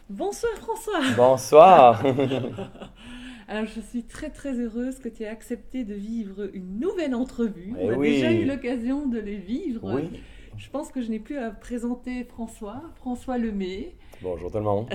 Bonsoir François. Bonsoir. Alors je suis très très heureuse que tu aies accepté de vivre une nouvelle entrevue. On Eh a déjà eu oui, l'occasion de les vivre. oui. Je pense que je n'ai plus à présenter François Lemay, Bonjour tout le monde.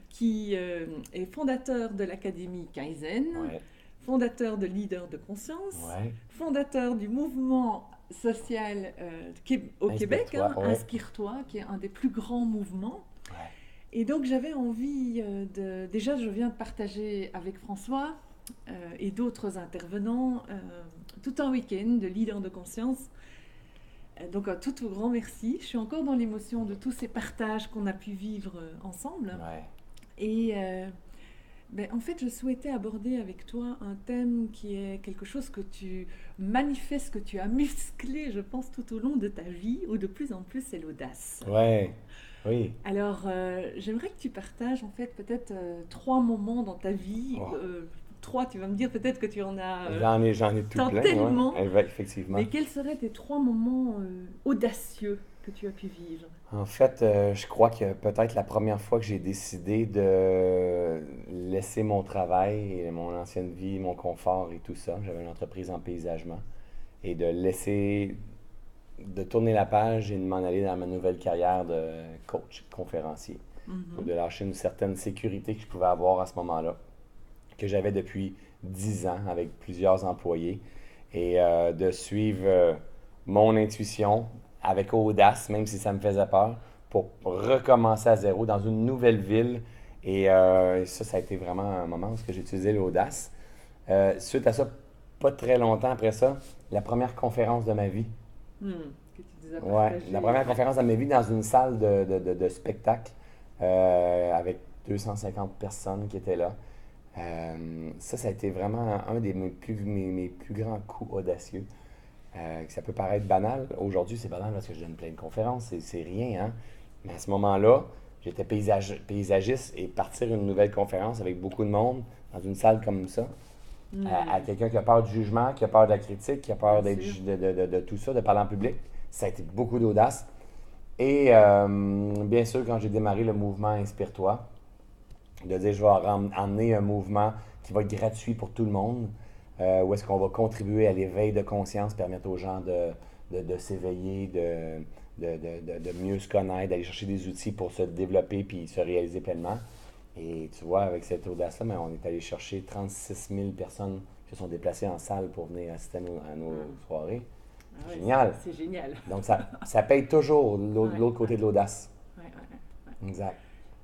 qui est fondateur de l'Académie Kaizen, Ouais, fondateur de Leader de Conscience, ouais. fondateur du mouvement social au Québec, Inspire-toi. hein, Ouais, Inspire-toi, qui est un des plus grands mouvements. ouais. Et donc j'avais envie de... Déjà, je viens de partager avec François et d'autres intervenants tout un week-end de leader de conscience. Donc un tout grand merci. Je suis encore dans l'émotion de tous ces partages qu'on a pu vivre ensemble. Ouais. Et en fait, je souhaitais aborder avec toi un thème qui est quelque chose que tu manifestes, que tu as musclé, je pense, tout au long de ta vie, ou de plus en plus, c'est l'audace. Ouais. Oui. Alors, j'aimerais que tu partages en fait peut-être trois moments dans ta vie. Oh. Trois, tu vas me dire peut-être que tu en as J'en ai tout tant plein, ouais. tellement. Effectivement. Mais quels seraient tes trois moments audacieux que tu as pu vivre? En fait, je crois que peut-être la première fois que j'ai décidé de laisser mon travail et mon ancienne vie, mon confort et tout ça, j'avais une entreprise en paysagement, et de laisser, de tourner la page et de m'en aller dans ma nouvelle carrière de coach, conférencier. Donc Mhm. de lâcher une certaine sécurité que je pouvais avoir à ce moment-là, que j'avais depuis 10 ans avec plusieurs employés, et de suivre mon intuition avec audace, même si ça me faisait peur, pour recommencer à zéro dans une nouvelle ville. Et ça a été vraiment un moment où j'ai utilisé l'audace. Suite à ça, pas très longtemps après ça, la première conférence de ma vie. Que tu nous as Ouais, la partagé. première Ouais. conférence de ma vie dans une salle de spectacle avec 250 personnes qui étaient là. Ça a été vraiment un des mes plus grands coups audacieux. Ça peut paraître banal. Aujourd'hui, c'est banal parce que je donne plein de conférences. C'est rien, hein? Mais à ce moment-là, j'étais paysagiste et partir une nouvelle conférence avec beaucoup de monde dans une salle comme ça, à Hmm, quelqu'un qui a peur du jugement, qui a peur de la critique, qui a peur bien sûr. de tout ça, de parler en public, ça a été beaucoup d'audace. Et bien sûr, quand j'ai démarré le mouvement Inspire-toi, de dire je vais emmener un mouvement qui va être gratuit pour tout le monde, où est-ce qu'on va contribuer à l'éveil de conscience, permettre aux gens de s'éveiller, de mieux se connaître, d'aller chercher des outils pour se développer puis se réaliser pleinement. Et tu vois, avec cette audace-là, mais on est allé chercher 36 000 personnes qui se sont déplacées en salle pour venir assister à nos Hmm. soirées. Ah C'est ouais, génial. c'est génial. Donc ça paye toujours Ouais, l'autre ouais, côté de l'audace. ouais. Exact.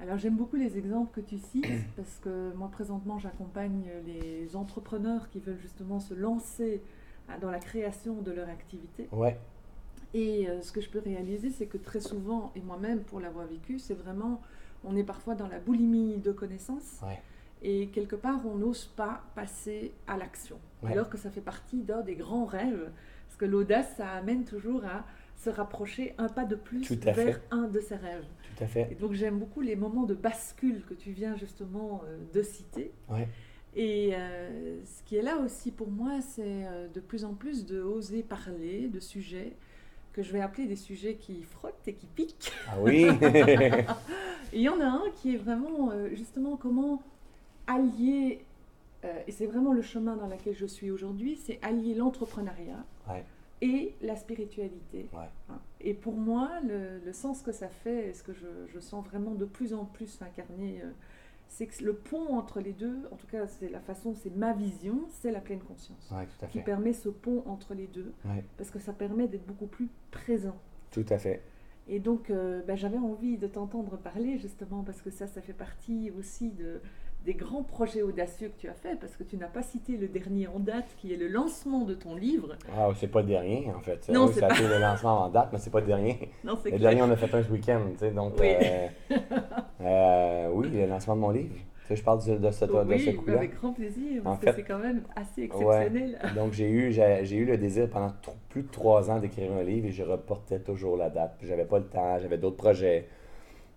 Alors j'aime beaucoup les exemples que tu cites parce que moi présentement j'accompagne les entrepreneurs qui veulent justement se lancer dans la création de leur activité. Ouais, Et ce que je peux réaliser, c'est que très souvent, et moi-même pour l'avoir vécu, c'est vraiment, on est parfois dans la boulimie de connaissances ouais, et quelque part on n'ose pas passer à l'action. ouais. Alors que ça fait partie d'un des grands rêves, parce que l'audace, ça amène toujours à se rapprocher un pas de plus Tout à vers fait. un de ses rêves. Tout à Et fait. donc j'aime beaucoup les moments de bascule que tu viens justement de citer. Ouais. Et ce qui est là aussi pour moi, c'est de plus en plus de oser parler de sujets que je vais appeler des sujets qui frottent et qui piquent. Ah oui? Et il y en a un qui est vraiment justement comment allier, et c'est vraiment le chemin dans lequel je suis aujourd'hui, c'est allier l'entrepreneuriat Ouais, et la spiritualité. ouais, Et pour moi, le sens que ça fait, et ce que je sens vraiment de plus en plus s'incarner, c'est que le pont entre les deux, en tout cas c'est la façon, c'est ma vision, c'est la pleine conscience, ouais, tout à qui fait. permet ce pont entre les deux, Ouais, parce que ça permet d'être beaucoup plus présent. tout à fait. Et donc j'avais envie de t'entendre parler justement, parce que ça fait partie aussi des grands projets audacieux que tu as fait, parce que tu n'as pas cité le dernier en date, qui est le lancement de ton livre. Ah, c'est pas le dernier, en fait. Non, Oui, c'est ça a pas... été le lancement en date, mais c'est pas le dernier. Non, c'est Le clair. dernier, on a fait un ce week-end, tu sais, donc, Oui. oui, le lancement de mon livre. Tu sais, je parle de ce Oui, coup-là. avec grand plaisir, En parce que fait, c'est quand même assez ouais. exceptionnel. Donc, j'ai eu le désir pendant plus de 3 ans d'écrire un livre et je reportais toujours la date. Puis j'avais pas le temps, j'avais d'autres projets.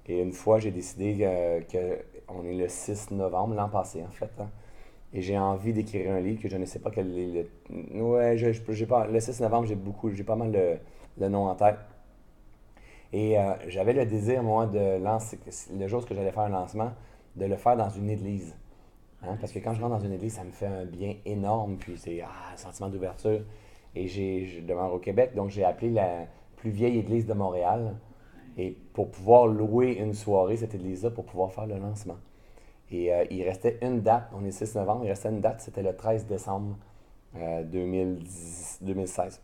Et une fois, j'ai décidé que on est le 6 novembre, l'an passé, en fait, hein. Et j'ai envie d'écrire un livre que je ne sais pas quel est le. Ouais, j'ai pas. Le 6 novembre, j'ai pas mal le nom en tête. Et j'avais le désir, moi, de lancer, le jour où j'allais faire un lancement, de le faire dans une église. Hein, parce que quand je rentre dans une église, ça me fait un bien énorme, puis c'est un sentiment d'ouverture. Et je demeure au Québec, donc j'ai appelé la plus vieille église de Montréal, et pour pouvoir louer une soirée, cette église-là, pour pouvoir faire le lancement. Et il restait une date, on est 6 novembre, il restait une date, c'était le 13 décembre 2016.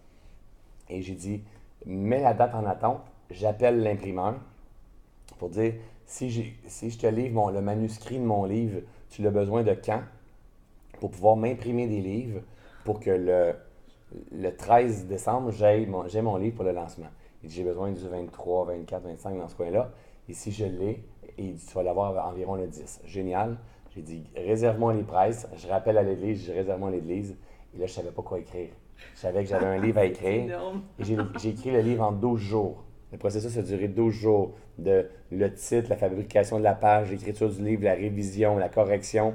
Et j'ai dit, mets la date en attente, j'appelle l'imprimeur pour dire, si je te livre le manuscrit de mon livre, tu as besoin de quand pour pouvoir m'imprimer des livres pour que le 13 décembre, j'ai mon livre pour le lancement. Il dit, j'ai besoin du 23, 24, 25 dans ce coin-là. Et si je l'ai, il dit, tu vas l'avoir environ le 10. Génial. J'ai dit, réserve-moi les presses. Je rappelle à l'église, je réserve-moi l'église. Et là, je ne savais pas quoi écrire. Je savais que j'avais un livre à écrire. Et j'ai écrit le livre en 12 jours. Le processus a duré 12 jours. Le titre, la fabrication de la page, l'écriture du livre, la révision, la correction,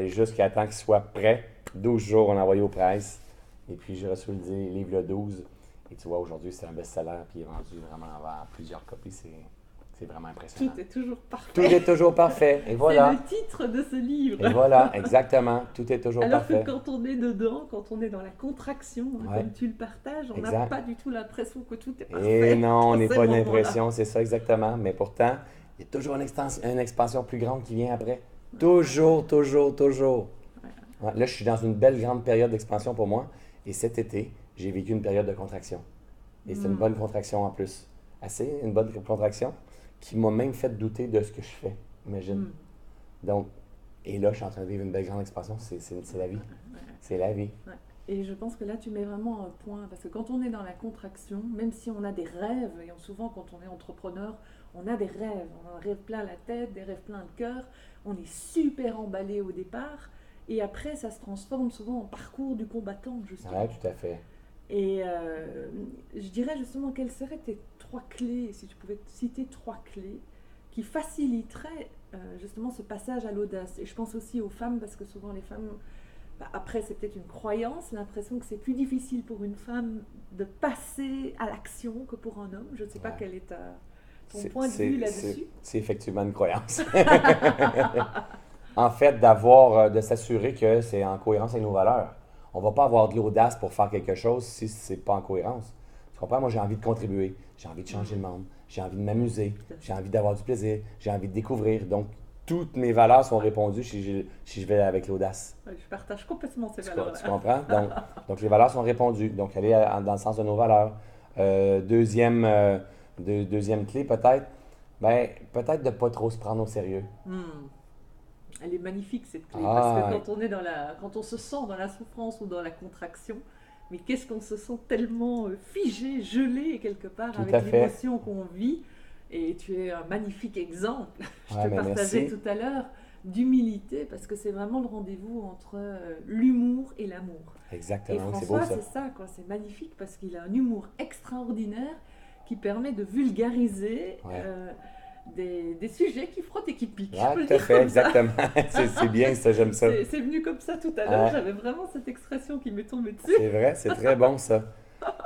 jusqu'à temps qu'il soit prêt. 12 jours, on l'a envoyé aux presses. Et puis, j'ai reçu le livre le 12. Et tu vois, aujourd'hui, c'est un best-seller, puis il est vendu vraiment à plusieurs copies. C'est vraiment impressionnant. Tout est toujours parfait. Tout est toujours parfait. Et voilà. C'est le titre de ce livre. Et voilà, exactement. Tout est toujours parfait. Alors que quand on est dedans, quand on est dans la contraction, comme tu le partages, on n'a pas du tout l'impression que tout est parfait. Et non, on n'est pas l'impression, c'est ça exactement. Mais pourtant, il y a toujours une expansion plus grande qui vient après. Toujours, toujours, toujours. Ouais, là, je suis dans une belle grande période d'expansion pour moi. Et cet été, j'ai vécu une période de contraction. Et c'est une bonne contraction en plus. Une bonne contraction qui m'a même fait douter de ce que je fais, imagine. Donc, et là, je suis en train de vivre une belle grande expansion. C'est la vie. C'est la vie. Ouais. Et je pense que là, tu mets vraiment un point. Parce que quand on est dans la contraction, même si on a des rêves, et souvent quand on est entrepreneur, on a des rêves. On a un rêve plein la tête, des rêves plein le cœur. On est super emballé au départ. Et après, ça se transforme souvent en parcours du combattant, justement. Oui, tout à fait. Et je dirais justement, quelles seraient tes 3 clés, si tu pouvais citer 3 clés, qui faciliteraient justement ce passage à l'audace. Et je pense aussi aux femmes, parce que souvent les femmes, après c'est peut-être une croyance, l'impression que c'est plus difficile pour une femme de passer à l'action que pour un homme. Je ne sais pas quel est ton point de vue là-dessus. C'est effectivement une croyance. En fait, de s'assurer que c'est en cohérence avec nos valeurs. On ne va pas avoir de l'audace pour faire quelque chose si ce n'est pas en cohérence. Tu comprends? Moi, j'ai envie de contribuer, j'ai envie de changer le monde, j'ai envie de m'amuser, j'ai envie d'avoir du plaisir, j'ai envie de découvrir. Donc, toutes mes valeurs sont répondues si je vais avec l'audace. Je partage complètement ces valeurs. Tu comprends? Donc, les valeurs sont répondues. Donc, aller dans le sens de nos valeurs. Deuxième clé, peut-être, peut-être de ne pas trop se prendre au sérieux. Elle est magnifique cette clé, parce que quand on se sent dans la souffrance ou dans la contraction, mais qu'est-ce qu'on se sent tellement figé, gelé quelque part avec l'émotion qu'on vit. Et tu es un magnifique exemple, je te partageais tout à l'heure, d'humilité, parce que c'est vraiment le rendez-vous entre l'humour et l'amour. Exactement, et François, c'est ça, c'est magnifique, parce qu'il a un humour extraordinaire qui permet de vulgariser des sujets qui frottent et qui piquent. Tout à fait, exactement. C'est bien ça, j'aime ça. C'est venu comme ça tout à l'heure, j'avais vraiment cette expression qui m'est tombée dessus. C'est vrai, c'est très bon ça.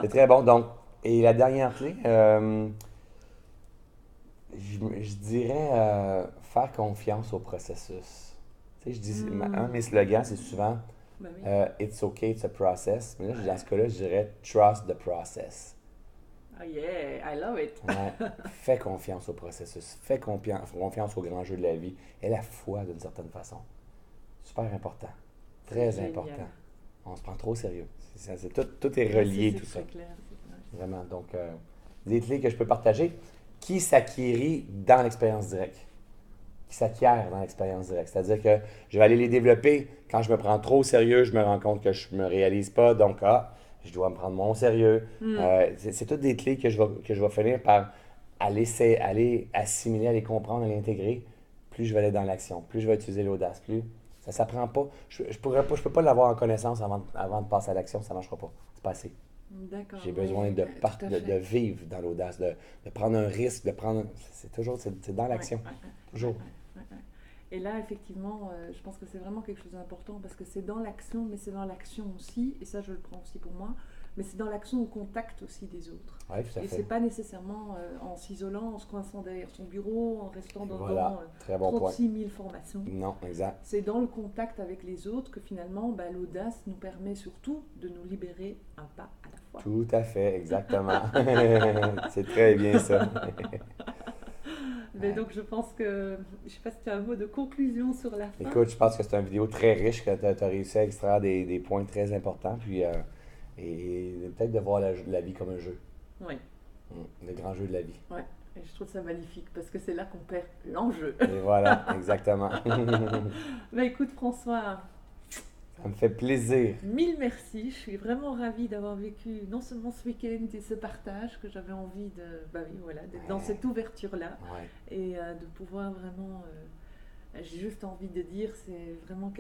C'est très bon. Donc, et la dernière clé, je dirais faire confiance au processus. Tu sais, je dis, un de mes slogans, c'est souvent It's okay, it's a process. Mais là, dans ce cas-là, je dirais Trust the process. Oh yeah, I love it. Fais confiance au processus. Fais confiance au grand jeu de la vie. Et la foi, d'une certaine façon. Super important. Très important. On se prend trop au sérieux. Tout est relié, tout ça. Clair, vraiment. Donc, des clés que je peux partager qui s'acquérit dans l'expérience directe. Qui s'acquiert dans l'expérience directe. C'est-à-dire que je vais aller les développer. Quand je me prends trop au sérieux, je me rends compte que je ne me réalise pas. Donc, je dois me prendre mon sérieux. C'est toutes des clés que je vais finir par aller assimiler, aller comprendre, aller intégrer. Plus je vais aller dans l'action, plus je vais utiliser l'audace, plus ça ne s'apprend pas. Je ne peux pas l'avoir en connaissance avant de passer à l'action, ça ne marchera pas. C'est pas assez. D'accord. J'ai besoin de vivre dans l'audace, de prendre un risque, c'est dans l'action. Toujours. Et là, effectivement, je pense que c'est vraiment quelque chose d'important parce que c'est dans l'action, mais c'est dans l'action aussi, et ça je le prends aussi pour moi, mais c'est dans l'action au contact aussi des autres. Oui, tout à Et fait. c'est pas nécessairement en s'isolant, en se coinçant derrière son bureau, en restant Voilà, devant très bon point. 36 000 formations. Non, exact. C'est dans le contact avec les autres que finalement, l'audace nous permet surtout de nous libérer un pas à la fois. Tout à fait, exactement. C'est très bien ça. Mais donc je pense que, je sais pas si tu as un mot de conclusion sur la fin. Écoute, je pense que c'est une vidéo très riche, que tu as réussi à extraire des points très importants, puis et peut-être de voir la vie comme un jeu. Oui, Le grand jeu de la vie. ouais. Et je trouve ça magnifique parce que c'est là qu'on perd l'enjeu. Et voilà, exactement. Écoute François, Ça me fait plaisir. mille merci. Je suis vraiment ravie d'avoir vécu non seulement ce week-end et ce partage que j'avais envie d'être dans cette ouverture-là Ouais. et de pouvoir vraiment. J'ai juste envie de dire, c'est vraiment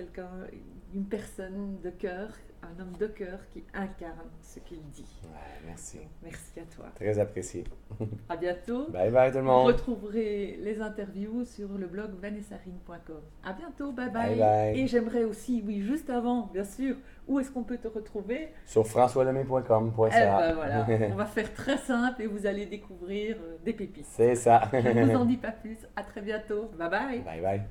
une personne de cœur, un homme de cœur qui incarne ce qu'il dit. Ouais, merci. Donc, merci à toi. Très apprécié. À bientôt. Bye bye tout le Vous monde. retrouverez les interviews sur le blog vanessarine.com. À bientôt, bye bye. Bye bye. Et j'aimerais aussi, oui, juste avant, bien sûr, où est-ce qu'on peut te retrouver? Sur françoislemay.com.ca. Voilà, on va faire très simple et vous allez découvrir des pépites. C'est ça. Je ne vous en dis pas plus. À très bientôt. Bye bye. Bye bye.